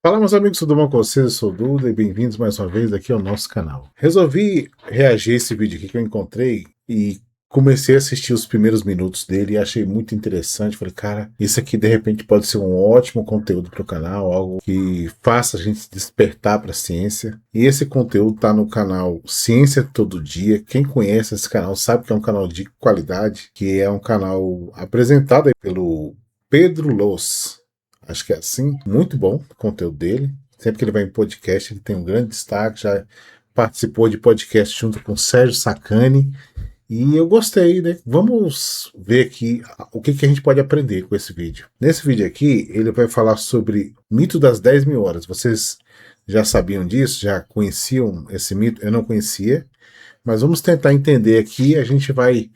Fala, meus amigos, tudo bom com vocês? Eu sou o Duda e bem-vindos mais uma vez aqui ao nosso canal. Resolvi reagir a esse vídeo aqui que eu encontrei e comecei a assistir os primeiros minutos dele e achei muito interessante. Falei, cara, isso aqui de repente pode ser um ótimo conteúdo para o canal, algo que faça a gente despertar para a ciência. E esse conteúdo está no canal Ciência Todo Dia. Quem conhece esse canal sabe que é um canal de qualidade, que é um canal apresentado aí pelo Pedro Loss. Acho que é assim. Muito bom o conteúdo dele. Sempre que ele vai em podcast, ele tem um grande destaque. Já participou de podcast junto com Sérgio Sacani. E eu gostei, né? Vamos ver aqui o que a gente pode aprender com esse vídeo. Nesse vídeo aqui, ele vai falar sobre o mito das 10 mil horas. Vocês já sabiam disso? Já conheciam esse mito? Eu não conhecia. Mas vamos tentar entender aqui. A gente vai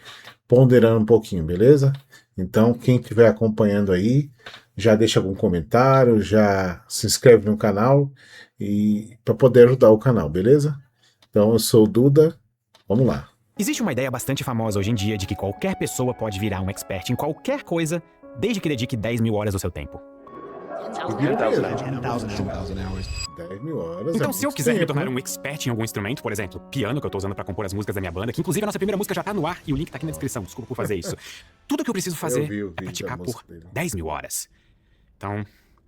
ponderando um pouquinho, beleza? Então, quem estiver acompanhando aí, já deixa algum comentário, já se inscreve no canal e para poder ajudar o canal, beleza? Então, eu sou o Duda, vamos lá. Existe uma ideia bastante famosa hoje em dia de que qualquer pessoa pode virar um expert em qualquer coisa, desde que dedique 10 mil horas do seu tempo. 10 mil horas. Então, se eu quiser me tornar um expert em algum instrumento, por exemplo, piano, que eu tô usando pra compor as músicas da minha banda, que inclusive a nossa primeira música já tá no ar e o link tá aqui na descrição, desculpa por fazer isso. Tudo que eu preciso fazer é praticar por 10 mil horas. Então,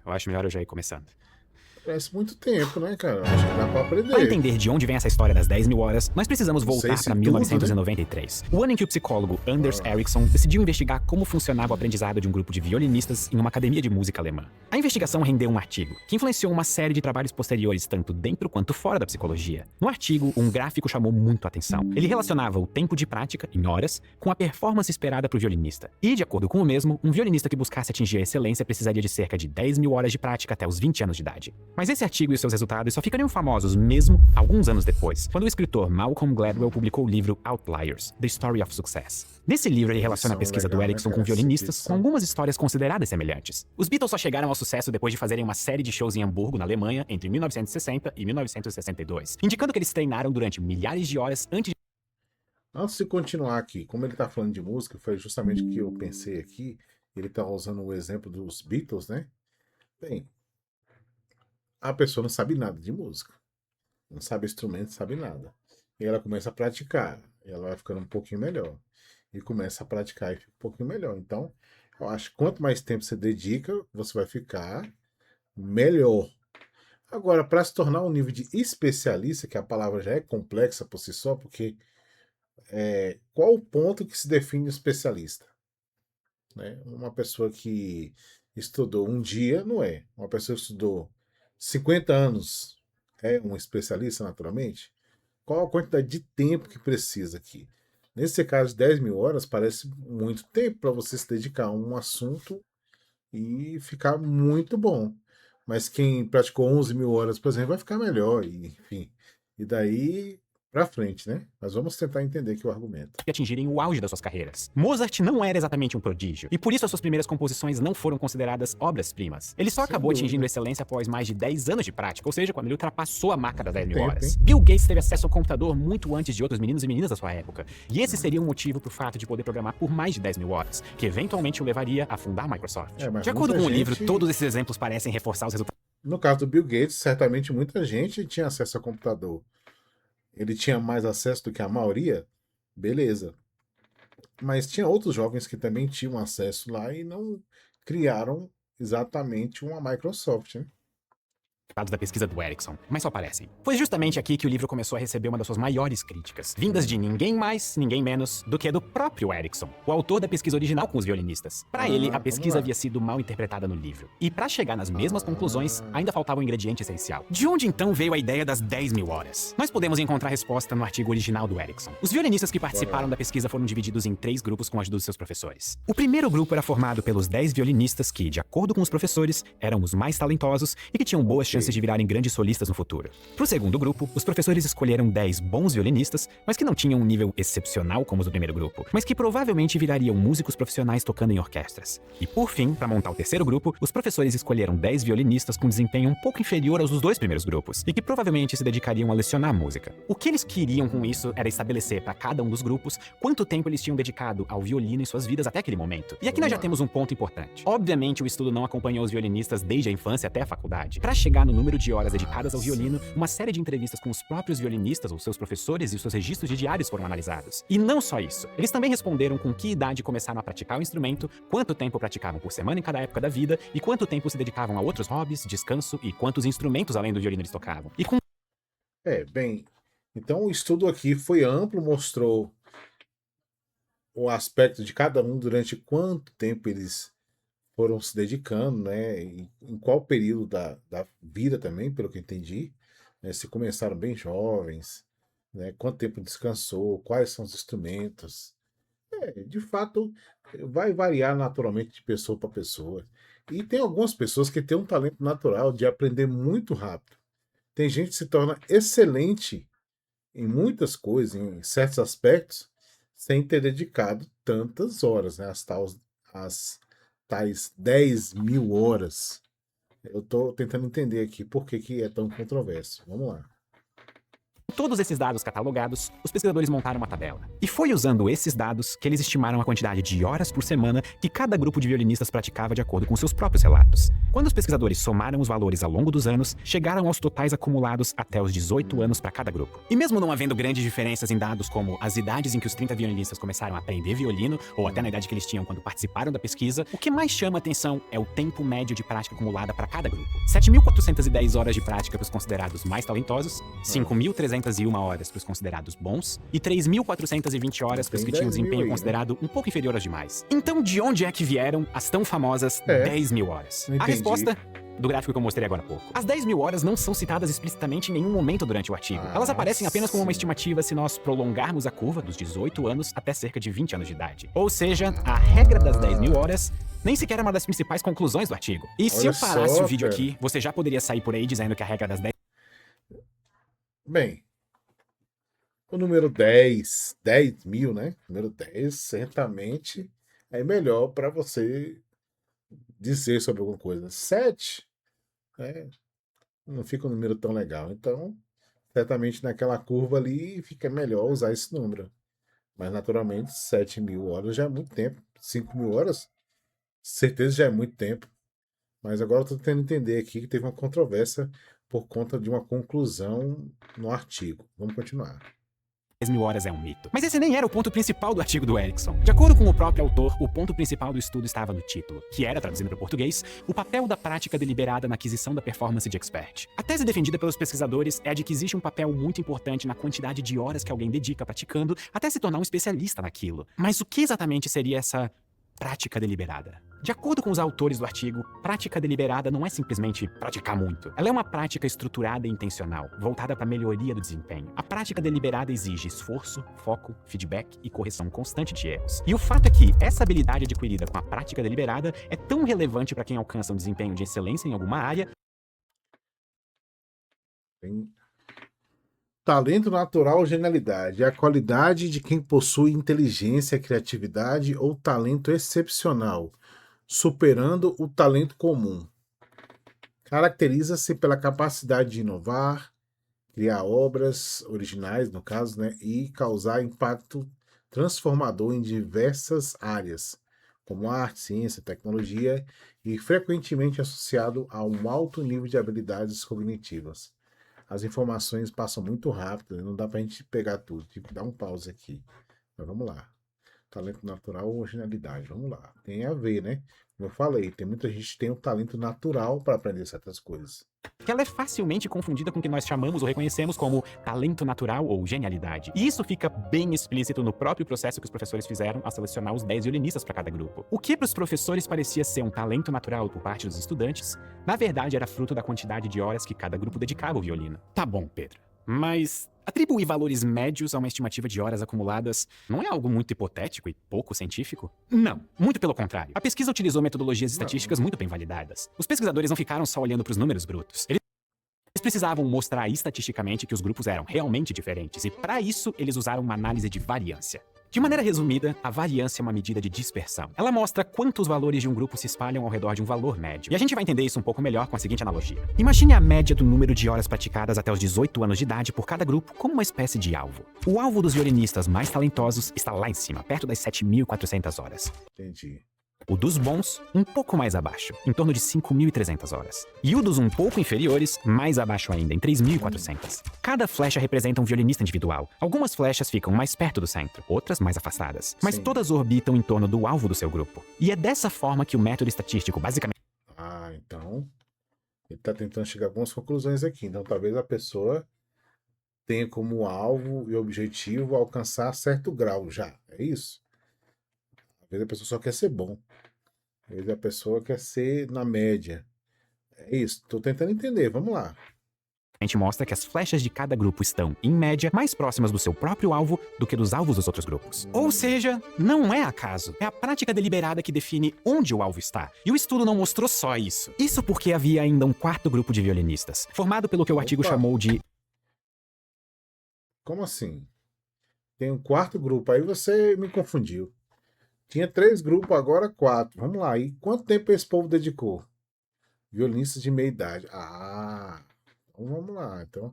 eu acho melhor eu já ir começando. Parece muito tempo, né, cara? Acho que dá pra aprender. Para entender de onde vem essa história das 10 mil horas, nós precisamos voltar para 1993. Né? O ano em que o psicólogo Anders Ericsson decidiu investigar como funcionava o aprendizado de um grupo de violinistas em uma academia de música alemã. A investigação rendeu um artigo, que influenciou uma série de trabalhos posteriores tanto dentro quanto fora da psicologia. No artigo, um gráfico chamou muito a atenção. Ele relacionava o tempo de prática, em horas, com a performance esperada para o violinista. E, de acordo com o mesmo, um violinista que buscasse atingir a excelência precisaria de cerca de 10 mil horas de prática até os 20 anos de idade. Mas esse artigo e seus resultados só ficariam famosos mesmo alguns anos depois, quando o escritor Malcolm Gladwell publicou o livro Outliers: The Story of Success. Nesse livro, ele relaciona a pesquisa do Ericsson com violinistas com algumas histórias consideradas semelhantes. Os Beatles só chegaram ao sucesso depois de fazerem uma série de shows em Hamburgo, na Alemanha, entre 1960 e 1962, indicando que eles treinaram durante milhares de horas antes de... Antes de continuar aqui, como ele tá falando de música, foi justamente o que eu pensei aqui. Ele tá usando o exemplo dos Beatles, né? Bem, a pessoa não sabe nada de música. Não sabe instrumento, não sabe nada. E ela começa a praticar. E ela vai ficando um pouquinho melhor. E começa a praticar e fica um pouquinho melhor. Então, eu acho que quanto mais tempo você dedica, você vai ficar melhor. Agora, para se tornar um nível de especialista, que a palavra já é complexa por si só, porque qual o ponto que se define especialista? Né? Uma pessoa que estudou um dia não é. Uma pessoa que estudou 50 anos é um especialista naturalmente? Qual a quantidade de tempo que precisa aqui? Nesse caso, 10 mil horas parece muito tempo para você se dedicar a um assunto e ficar muito bom. Mas quem praticou 11 mil horas, por exemplo, vai ficar melhor, e, enfim. E daí pra frente, né? Mas vamos tentar entender aqui o argumento. atingirem o auge das suas carreiras. Mozart não era exatamente um prodígio, e por isso as suas primeiras composições não foram consideradas obras-primas. Ele só acabou atingindo excelência após mais de 10 anos de prática, ou seja, quando ele ultrapassou a marca das 10 mil horas. Bill Gates teve acesso ao computador muito antes de outros meninos e meninas da sua época, e esse seria um motivo pro fato de poder programar por mais de 10 mil horas, que eventualmente o levaria a fundar a Microsoft. De acordo com o livro, todos esses exemplos parecem reforçar os resultados. No caso do Bill Gates, certamente muita gente tinha acesso ao computador. Ele tinha mais acesso do que a maioria? Beleza. Mas tinha outros jovens que também tinham acesso lá e não criaram exatamente uma Microsoft, né? Da pesquisa do Ericsson, mas só parecem. Foi justamente aqui que o livro começou a receber uma das suas maiores críticas, vindas de ninguém mais, ninguém menos do que do próprio Ericsson, o autor da pesquisa original com os violinistas. Para ele, a pesquisa havia sido mal interpretada no livro. E para chegar nas mesmas conclusões, ainda faltava um ingrediente essencial. De onde então veio a ideia das 10 mil horas? Nós podemos encontrar a resposta no artigo original do Ericsson. Os violinistas que participaram da pesquisa foram divididos em 3 grupos com a ajuda dos seus professores. O primeiro grupo era formado pelos 10 violinistas que, de acordo com os professores, eram os mais talentosos e que tinham boas chances chances de virarem grandes solistas no futuro. Pro segundo grupo, os professores escolheram 10 bons violinistas, mas que não tinham um nível excepcional como os do primeiro grupo, mas que provavelmente virariam músicos profissionais tocando em orquestras. E por fim, para montar o terceiro grupo, os professores escolheram 10 violinistas com desempenho um pouco inferior aos dos dois primeiros grupos, e que provavelmente se dedicariam a lecionar música. O que eles queriam com isso era estabelecer para cada um dos grupos quanto tempo eles tinham dedicado ao violino em suas vidas até aquele momento. E aqui nós já temos um ponto importante. Obviamente, o estudo não acompanhou os violinistas desde a infância até a faculdade. Para chegar no número de horas dedicadas ao violino, uma série de entrevistas com os próprios violinistas ou seus professores e os seus registros de diários foram analisados. E não só isso, eles também responderam com que idade começaram a praticar o instrumento, quanto tempo praticavam por semana em cada época da vida e quanto tempo se dedicavam a outros hobbies, descanso e quantos instrumentos além do violino eles tocavam. E com Bem, então o estudo aqui foi amplo, mostrou o aspecto de cada um durante quanto tempo eles foram se dedicando, né? E em qual período da vida também, pelo que eu entendi, né? Se começaram bem jovens, né? Quanto tempo descansou, quais são os instrumentos. De fato, vai variar naturalmente de pessoa para pessoa. E tem algumas pessoas que têm um talento natural de aprender muito rápido. Tem gente que se torna excelente em muitas coisas, em certos aspectos, sem ter dedicado tantas horas, né? As tais 10.000 horas. Eu estou tentando entender aqui por que é tão controverso. Vamos lá. todos esses dados catalogados, os pesquisadores montaram uma tabela. E foi usando esses dados que eles estimaram a quantidade de horas por semana que cada grupo de violinistas praticava de acordo com seus próprios relatos. Quando os pesquisadores somaram os valores ao longo dos anos, chegaram aos totais acumulados até os 18 anos para cada grupo. E mesmo não havendo grandes diferenças em dados como as idades em que os 30 violinistas começaram a aprender violino, ou até na idade que eles tinham quando participaram da pesquisa, o que mais chama atenção é o tempo médio de prática acumulada para cada grupo. 7.410 horas de prática para os considerados mais talentosos, 5.301 horas para os considerados bons e 3.420 horas para os que tinham um desempenho considerado um pouco inferior aos demais. Então, de onde é que vieram as tão famosas 10.000 horas? A resposta do gráfico que eu mostrei agora há pouco. As 10.000 horas não são citadas explicitamente em nenhum momento durante o artigo. Elas aparecem apenas como uma estimativa se nós prolongarmos a curva dos 18 anos até cerca de 20 anos de idade. Ou seja, a regra das 10.000 horas nem sequer é uma das principais conclusões do artigo. E se eu parasse o vídeo aqui, você já poderia sair por aí dizendo que a regra das 10... Bem, o número 10.000, né? O número 10 certamente é melhor para você dizer sobre alguma coisa. 7, não fica um número tão legal. Então, certamente naquela curva ali fica melhor usar esse número. Mas, naturalmente, 7.000 horas já é muito tempo. 5.000 horas, certeza já é muito tempo. Mas agora eu estou tentando entender aqui que teve uma controvérsia por conta de uma conclusão no artigo. Vamos continuar. 10.000 horas é um mito. Mas esse nem era o ponto principal do artigo do Erickson. De acordo com o próprio autor, o ponto principal do estudo estava no título, que era, traduzindo para o português, o papel da prática deliberada na aquisição da performance de expert. A tese defendida pelos pesquisadores é a de que existe um papel muito importante na quantidade de horas que alguém dedica praticando até se tornar um especialista naquilo. Mas o que exatamente seria essa prática deliberada? De acordo com os autores do artigo, prática deliberada não é simplesmente praticar muito. Ela é uma prática estruturada e intencional, voltada para a melhoria do desempenho. A prática deliberada exige esforço, foco, feedback e correção constante de erros. E o fato é que essa habilidade adquirida com a prática deliberada é tão relevante para quem alcança um desempenho de excelência em alguma área. Talento natural ou genialidade é a qualidade de quem possui inteligência, criatividade ou talento excepcional, superando o talento comum. Caracteriza-se pela capacidade de inovar, criar obras originais, no caso, e causar impacto transformador em diversas áreas, como arte, ciência, tecnologia, e frequentemente associado a um alto nível de habilidades cognitivas. As informações passam muito rápido, não dá pra gente pegar tudo, tive que dar um pause aqui. Mas vamos lá. Talento natural ou genialidade? Vamos lá. Tem a ver, né? Como eu falei, tem muita gente que tem um talento natural para aprender certas coisas. Que ela é facilmente confundida com o que nós chamamos ou reconhecemos como talento natural ou genialidade. E isso fica bem explícito no próprio processo que os professores fizeram ao selecionar os 10 violinistas para cada grupo. O que para os professores parecia ser um talento natural por parte dos estudantes, na verdade era fruto da quantidade de horas que cada grupo dedicava ao violino. Tá bom, Pedro. Mas atribuir valores médios a uma estimativa de horas acumuladas não é algo muito hipotético e pouco científico? Não, muito pelo contrário. A pesquisa utilizou metodologias estatísticas muito bem validadas. Os pesquisadores não ficaram só olhando para os números brutos. precisavam mostrar estatisticamente que os grupos eram realmente diferentes, e para isso eles usaram uma análise de variância. De maneira resumida, a variância é uma medida de dispersão. Ela mostra quantos valores de um grupo se espalham ao redor de um valor médio. E a gente vai entender isso um pouco melhor com a seguinte analogia. Imagine a média do número de horas praticadas até os 18 anos de idade por cada grupo como uma espécie de alvo. O alvo dos violinistas mais talentosos está lá em cima, perto das 7.400 horas. Entendi. O dos bons, um pouco mais abaixo, em torno de 5.300 horas. E o dos um pouco inferiores, mais abaixo ainda, em 3.400. Cada flecha representa um violinista individual. Algumas flechas ficam mais perto do centro, outras mais afastadas. Mas todas orbitam em torno do alvo do seu grupo. E é dessa forma que o método estatístico basicamente... Então ele está tentando chegar a algumas conclusões aqui. Então talvez a pessoa tenha como alvo e objetivo alcançar certo grau já. É isso? Às vezes a pessoa só quer ser bom. Às vezes a pessoa quer ser na média. É isso. Estou tentando entender. Vamos lá. A gente mostra que as flechas de cada grupo estão, em média, mais próximas do seu próprio alvo do que dos alvos dos outros grupos. Ou seja, não é acaso. É a prática deliberada que define onde o alvo está. E o estudo não mostrou só isso. Isso porque havia ainda um quarto grupo de violinistas, formado pelo que o artigo chamou de... Como assim? Tem um quarto grupo. Aí você me confundiu. Tinha 3 grupos, agora 4. Vamos lá. E quanto tempo esse povo dedicou? Violinistas de meia idade. Então vamos lá. Então,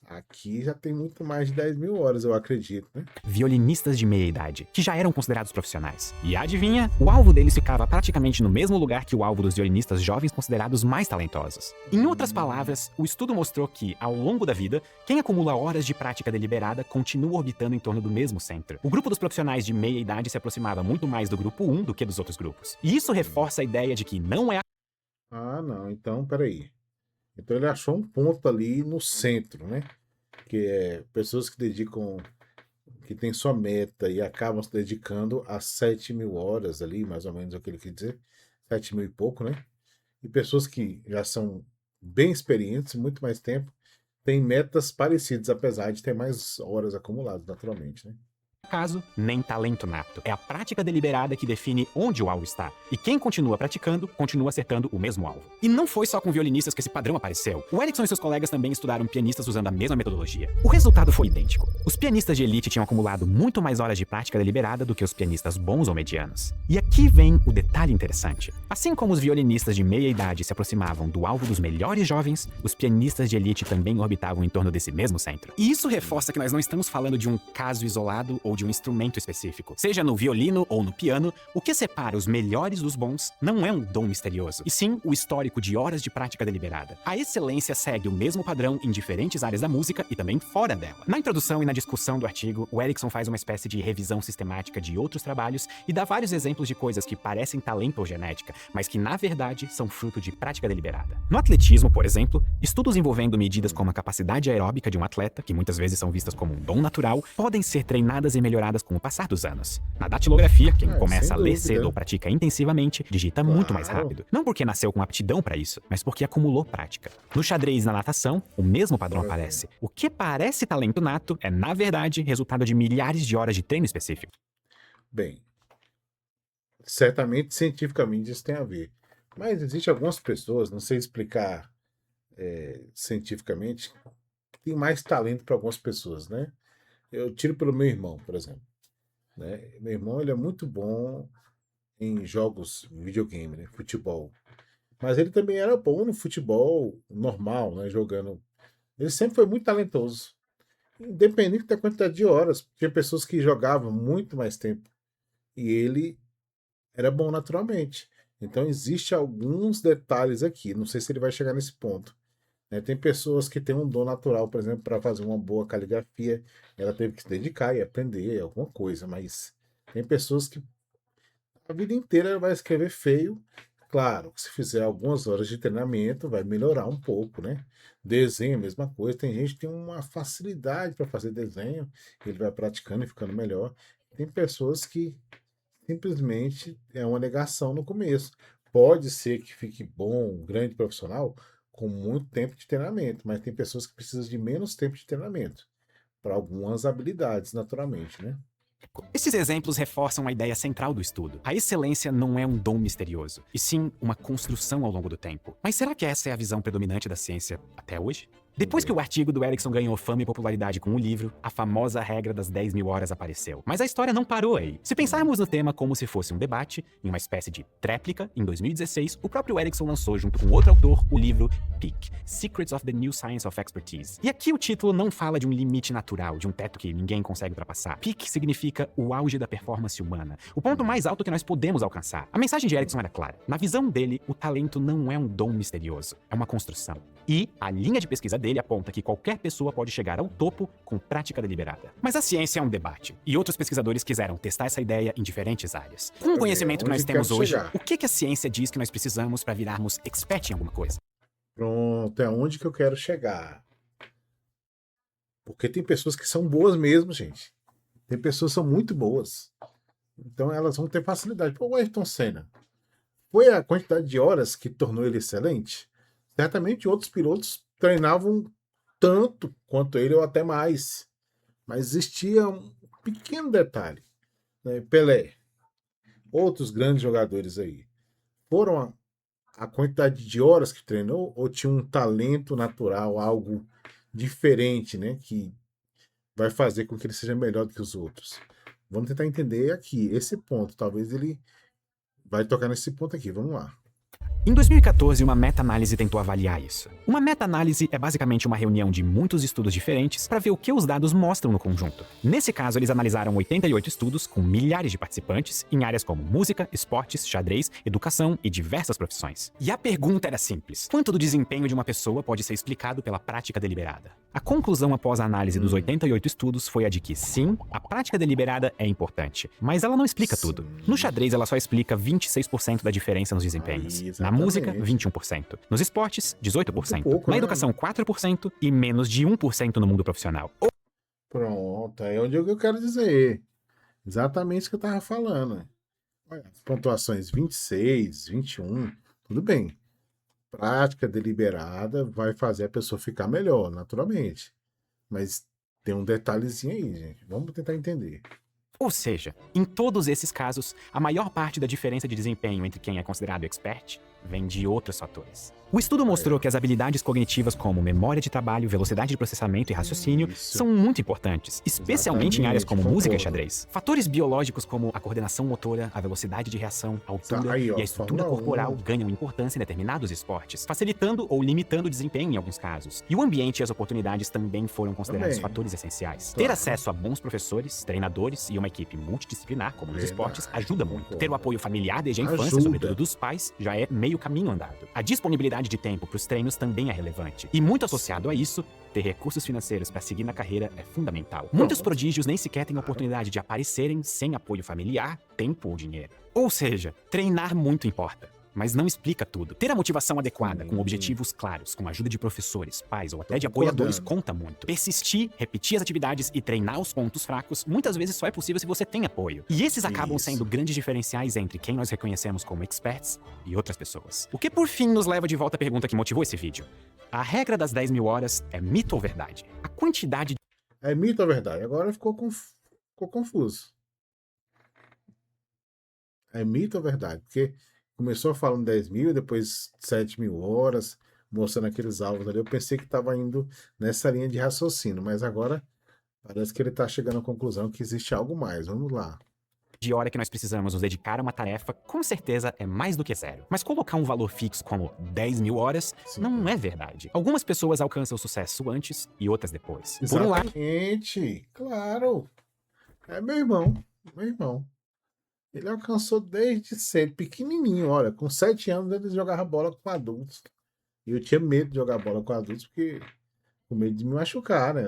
aqui já tem muito mais de 10.000 horas, eu acredito, né? Violinistas de meia idade, que já eram considerados profissionais. E adivinha? O alvo deles ficava praticamente no mesmo lugar que o alvo dos violinistas jovens considerados mais talentosos. Em outras palavras, o estudo mostrou que, ao longo da vida, quem acumula horas de prática deliberada continua orbitando em torno do mesmo centro. O grupo dos profissionais de meia idade se aproximava muito mais do grupo 1 do que dos outros grupos. E isso reforça a ideia de que não é... Não. Então, peraí. Então ele achou um ponto ali no centro, né? Que é pessoas que dedicam, que tem sua meta e acabam se dedicando a 7.000 horas ali, mais ou menos é o que ele quer dizer, 7.000 e pouco, né? E pessoas que já são bem experientes, muito mais tempo, têm metas parecidas, apesar de ter mais horas acumuladas, naturalmente, né? acaso, nem talento nato. É a prática deliberada que define onde o alvo está. E quem continua praticando, continua acertando o mesmo alvo. E não foi só com violinistas que esse padrão apareceu. O Erickson e seus colegas também estudaram pianistas usando a mesma metodologia. O resultado foi idêntico. Os pianistas de elite tinham acumulado muito mais horas de prática deliberada do que os pianistas bons ou medianos. E aqui vem o detalhe interessante. Assim como os violinistas de meia idade se aproximavam do alvo dos melhores jovens, os pianistas de elite também orbitavam em torno desse mesmo centro. E isso reforça que nós não estamos falando de um caso isolado ou de um instrumento específico. Seja no violino ou no piano, o que separa os melhores dos bons não é um dom misterioso, e sim o histórico de horas de prática deliberada. A excelência segue o mesmo padrão em diferentes áreas da música e também fora dela. Na introdução e na discussão do artigo, o Erickson faz uma espécie de revisão sistemática de outros trabalhos e dá vários exemplos de coisas que parecem talento ou genética, mas que na verdade são fruto de prática deliberada. No atletismo, por exemplo, estudos envolvendo medidas como a capacidade aeróbica de um atleta, que muitas vezes são vistas como um dom natural, podem ser treinadas e melhoradas com o passar dos anos. Na datilografia, quem começa a ler cedo ou pratica intensivamente, digita muito mais rápido. Não porque nasceu com aptidão para isso, mas porque acumulou prática. No xadrez e na natação, o mesmo padrão aparece. O que parece talento nato é, na verdade, resultado de milhares de horas de treino específico. Bem, certamente, cientificamente, isso tem a ver. Mas existem algumas pessoas, não sei explicar cientificamente, que tem mais talento para algumas pessoas, né? Eu tiro pelo meu irmão, por exemplo. Né? Meu irmão, ele é muito bom em jogos videogame, né? Futebol. Mas ele também era bom no futebol normal, né? Jogando. Ele sempre foi muito talentoso. Independente da quantidade de horas. Tinha pessoas que jogavam muito mais tempo. E ele era bom naturalmente. Então, existe alguns detalhes aqui. Não sei se ele vai chegar nesse ponto. Né? Tem pessoas que têm um dom natural, por exemplo, para fazer uma boa caligrafia. Ela teve que se dedicar e aprender alguma coisa. Mas tem pessoas que a vida inteira ela vai escrever feio. Claro, se fizer algumas horas de treinamento, vai melhorar um pouco, né? Desenho, mesma coisa. Tem gente que tem uma facilidade para fazer desenho, ele vai praticando e ficando melhor. Tem pessoas que simplesmente é uma negação no começo. Pode ser que fique bom, um grande profissional, com muito tempo de treinamento, mas tem pessoas que precisam de menos tempo de treinamento para algumas habilidades, naturalmente, né? Esses exemplos reforçam a ideia central do estudo. A excelência não é um dom misterioso, e sim uma construção ao longo do tempo. Mas será que essa é a visão predominante da ciência até hoje? Depois que o artigo do Erickson ganhou fama e popularidade com o livro, a famosa regra das 10 mil horas apareceu. Mas a história não parou aí. Se pensarmos no tema como se fosse um debate, em uma espécie de tréplica, em 2016, o próprio Erickson lançou junto com outro autor o livro Peak: Secrets of the New Science of Expertise. E aqui o título não fala de um limite natural, de um teto que ninguém consegue ultrapassar. Peak significa o auge da performance humana, o ponto mais alto que nós podemos alcançar. A mensagem de Erickson era clara. Na visão dele, o talento não é um dom misterioso, é uma construção. E a linha de pesquisa dele aponta que qualquer pessoa pode chegar ao topo com prática deliberada. Mas a ciência é um debate, e outros pesquisadores quiseram testar essa ideia em diferentes áreas. Com o conhecimento que nós temos hoje, o que a ciência diz que nós precisamos para virarmos expert em alguma coisa? Pronto, é onde que eu quero chegar. Porque tem pessoas que são boas mesmo, gente. Tem pessoas que são muito boas. Então elas vão ter facilidade. Pô, o Ayrton Senna. Foi a quantidade de horas que tornou ele excelente? Certamente outros pilotos treinavam tanto quanto ele ou até mais. Mas existia um pequeno detalhe. Né? Pelé, outros grandes jogadores aí, foram a quantidade de horas que treinou ou tinha um talento natural, algo diferente, né? Que vai fazer com que ele seja melhor do que os outros. Vamos tentar entender aqui esse ponto. Talvez ele vai tocar nesse ponto aqui. Vamos lá. Em 2014, uma meta-análise tentou avaliar isso. Uma meta-análise é basicamente uma reunião de muitos estudos diferentes para ver o que os dados mostram no conjunto. Nesse caso, eles analisaram 88 estudos com milhares de participantes em áreas como música, esportes, xadrez, educação e diversas profissões. E a pergunta era simples: quanto do desempenho de uma pessoa pode ser explicado pela prática deliberada? A conclusão após a análise dos 88 estudos foi a de que sim, a prática deliberada é importante, mas ela não explica tudo. No xadrez, ela só explica 26% da diferença nos desempenhos. Na música, 21%. Nos esportes, 18%. Pouco, Na educação, 4% e menos de 1% no mundo profissional. Pronto, é onde eu quero dizer. Exatamente o que eu estava falando. Olha, pontuações 26, 21, tudo bem. Prática deliberada vai fazer a pessoa ficar melhor, naturalmente. Mas tem um detalhezinho aí, gente. Vamos tentar entender. Ou seja, em todos esses casos, a maior parte da diferença de desempenho entre quem é considerado expert vem de outros fatores. O estudo mostrou que as habilidades cognitivas como memória de trabalho, velocidade de processamento e raciocínio são muito importantes, especialmente em áreas como música e xadrez. Fatores biológicos como a coordenação motora, a velocidade de reação, a altura e a estrutura corporal ganham importância em determinados esportes, facilitando ou limitando o desempenho em alguns casos. E o ambiente e as oportunidades também foram considerados fatores essenciais. Ter acesso a bons professores, treinadores e uma equipe multidisciplinar, como nos esportes, ajuda muito. Ter o apoio familiar desde a infância, sobretudo dos pais, já é meio caminho andado. A disponibilidade de tempo para os treinos também é relevante. E muito associado a isso, ter recursos financeiros para seguir na carreira é fundamental. Muitos prodígios nem sequer têm a oportunidade de aparecerem sem apoio familiar, tempo ou dinheiro. Ou seja, treinar muito importa, mas não explica tudo. Ter a motivação adequada, com objetivos claros, com a ajuda de professores, pais ou até de apoiadores conta muito. Persistir, repetir as atividades e treinar os pontos fracos muitas vezes só é possível se você tem apoio. E esses acabam sendo grandes diferenciais entre quem nós reconhecemos como experts e outras pessoas. O que por fim nos leva de volta à pergunta que motivou esse vídeo. A regra das 10 mil horas é mito ou verdade? A quantidade... É mito ou verdade? Agora ficou confuso. É mito ou verdade? Porque começou falando 10 mil, depois 7 mil horas, mostrando aqueles alvos ali. Eu pensei que estava indo nessa linha de raciocínio, mas agora parece que ele está chegando à conclusão que existe algo mais. Vamos lá. De hora que nós precisamos nos dedicar a uma tarefa, com certeza é mais do que zero. Mas colocar um valor fixo como 10 mil horas não é verdade. Algumas pessoas alcançam o sucesso antes e outras depois. Exatamente, claro. É meu irmão. Ele alcançou desde cedo, pequenininho, olha, com 7 anos ele jogava bola com adultos. E eu tinha medo de jogar bola com adultos, porque com medo de me machucar, né?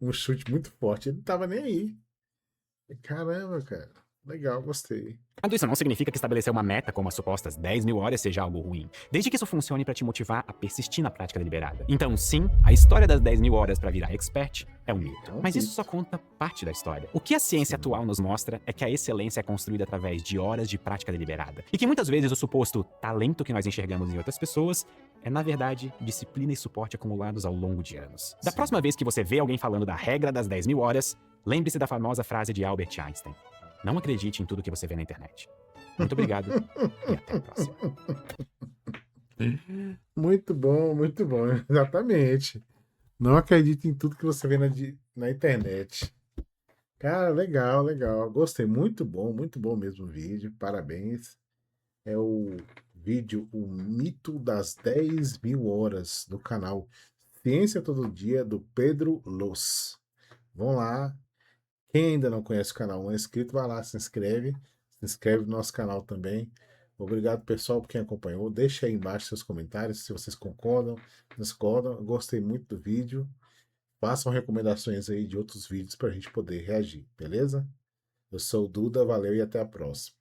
Um chute muito forte, ele não tava nem aí. Caramba, cara, legal, gostei. Mas isso não significa que estabelecer uma meta como as supostas 10 mil horas seja algo ruim, desde que isso funcione para te motivar a persistir na prática deliberada. Então, sim, a história das 10 mil horas para virar expert é um mito, mas isso só conta parte da história. O que a ciência atual nos mostra é que a excelência é construída através de horas de prática deliberada, e que muitas vezes o suposto talento que nós enxergamos em outras pessoas é, na verdade, disciplina e suporte acumulados ao longo de anos. Da próxima vez que você vê alguém falando da regra das 10 mil horas, lembre-se da famosa frase de Albert Einstein: não acredite em tudo que você vê na internet. Muito obrigado e até a próxima. Muito bom, exatamente. Não acredite em tudo que você vê na internet. Cara, legal, legal. Gostei, muito bom mesmo o vídeo. Parabéns. É o vídeo O Mito das 10.000 Horas do canal Ciência Todo Dia do Pedro Luz. Vão lá. Quem ainda não conhece o canal, não é inscrito, vai lá, se inscreve no nosso canal também. Obrigado, pessoal, por quem acompanhou. Deixa aí embaixo seus comentários se vocês concordam, discordam. Eu gostei muito do vídeo. Façam recomendações aí de outros vídeos para a gente poder reagir, beleza? Eu sou o Duda, valeu e até a próxima.